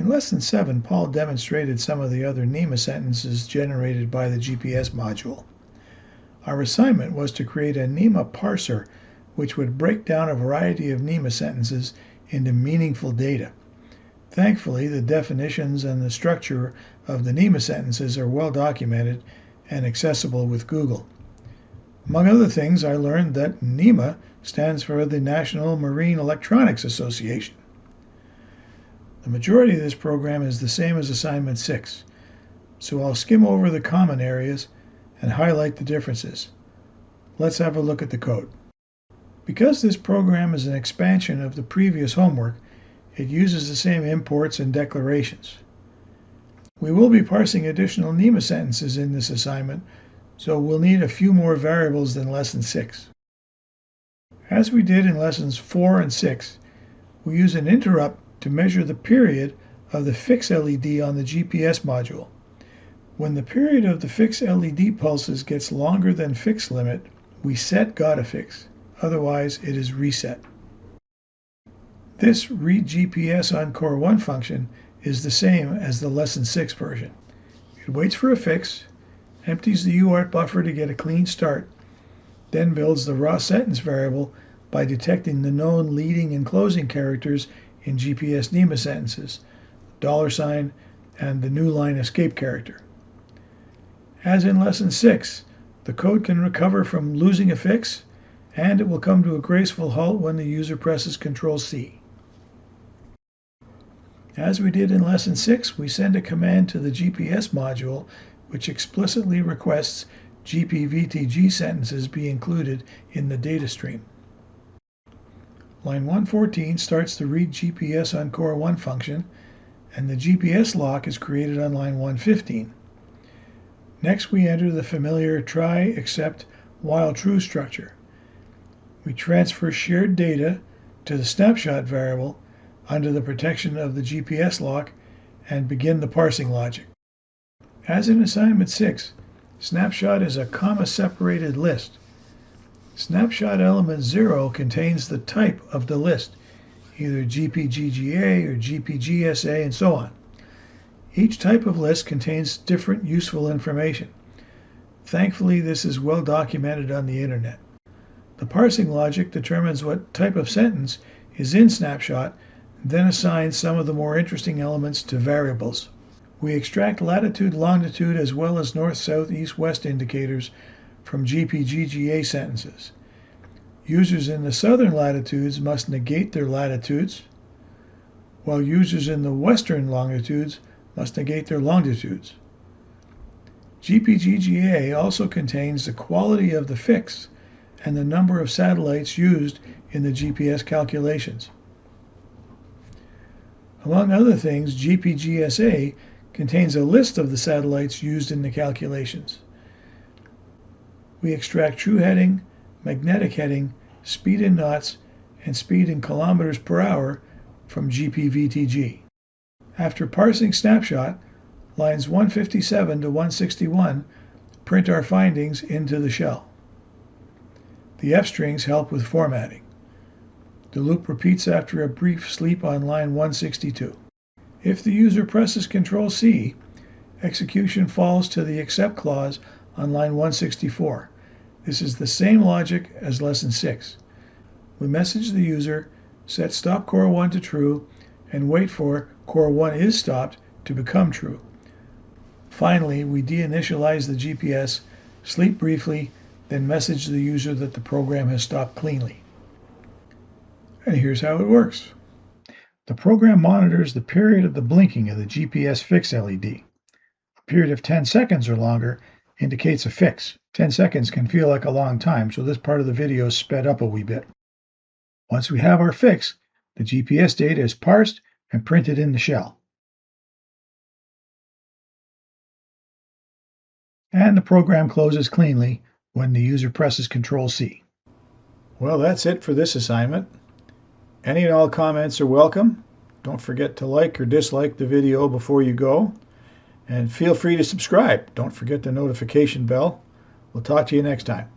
In Lesson 7, Paul demonstrated some of the other NEMA sentences generated by the GPS module. Our assignment was to create a NEMA parser which would break down a variety of NEMA sentences into meaningful data. Thankfully, the definitions and the structure of the NEMA sentences are well documented and accessible with Google. Among other things, I learned that NEMA stands for the National Marine Electronics Association. The majority of this program is the same as Assignment 6, so I'll skim over the common areas and highlight the differences. Let's have a look at the code. Because this program is an expansion of the previous homework, it uses the same imports and declarations. We will be parsing additional NEMA sentences in this assignment, so we'll need a few more variables than Lesson 6. As we did in Lessons 4 and 6, we use an interrupt to measure the period of the fix LED on the GPS module. When the period of the fix LED pulses gets longer than fix limit, we set GottaFix, otherwise it is reset. This read GPS on Core 1 function is the same as the Lesson 6 version. It waits for a fix, empties the UART buffer to get a clean start, then builds the raw sentence variable by detecting the known leading and closing characters in GPS NEMA sentences, $, and the new line escape character. As in Lesson 6, the code can recover from losing a fix, and it will come to a graceful halt when the user presses Ctrl-C. As we did in Lesson 6, we send a command to the GPS module which explicitly requests GPVTG sentences be included in the data stream. Line 114 starts the read GPS on Core 1 function, and the GPS lock is created on line 115. Next, we enter the familiar try, except, while true structure. We transfer shared data to the snapshot variable under the protection of the GPS lock and begin the parsing logic. As in Assignment 6, snapshot is a comma-separated list. Snapshot element 0 contains the type of the list, either GPGGA or GPGSA and so on. Each type of list contains different useful information. Thankfully, this is well documented on the internet. The parsing logic determines what type of sentence is in snapshot, and then assigns some of the more interesting elements to variables. We extract latitude, longitude, as well as north, south, east, west indicators from GPGGA sentences. Users in the southern latitudes must negate their latitudes, while users in the western longitudes must negate their longitudes. GPGGA also contains the quality of the fix and the number of satellites used in the GPS calculations. Among other things, GPGSA contains a list of the satellites used in the calculations. We extract true heading, magnetic heading, speed in knots, and speed in kilometers per hour from GPVTG. After parsing snapshot, lines 157 to 161 print our findings into the shell. The F strings help with formatting. The loop repeats after a brief sleep on line 162. If the user presses Ctrl-C, execution falls to the accept clause on line 164. This is the same logic as Lesson 6. We message the user, set stop Core 1 to true, and wait for Core 1 is stopped to become true. Finally, we deinitialize the GPS, sleep briefly, then message the user that the program has stopped cleanly. And here's how it works. The program monitors the period of the blinking of the GPS fix LED. A period of 10 seconds or longer indicates a fix. 10 seconds can feel like a long time, so this part of the video is sped up a wee bit. Once we have our fix, the GPS data is parsed and printed in the shell. And the program closes cleanly when the user presses Ctrl-C. Well, that's it for this assignment. Any and all comments are welcome. Don't forget to like or dislike the video before you go. And feel free to subscribe. Don't forget the notification bell. We'll talk to you next time.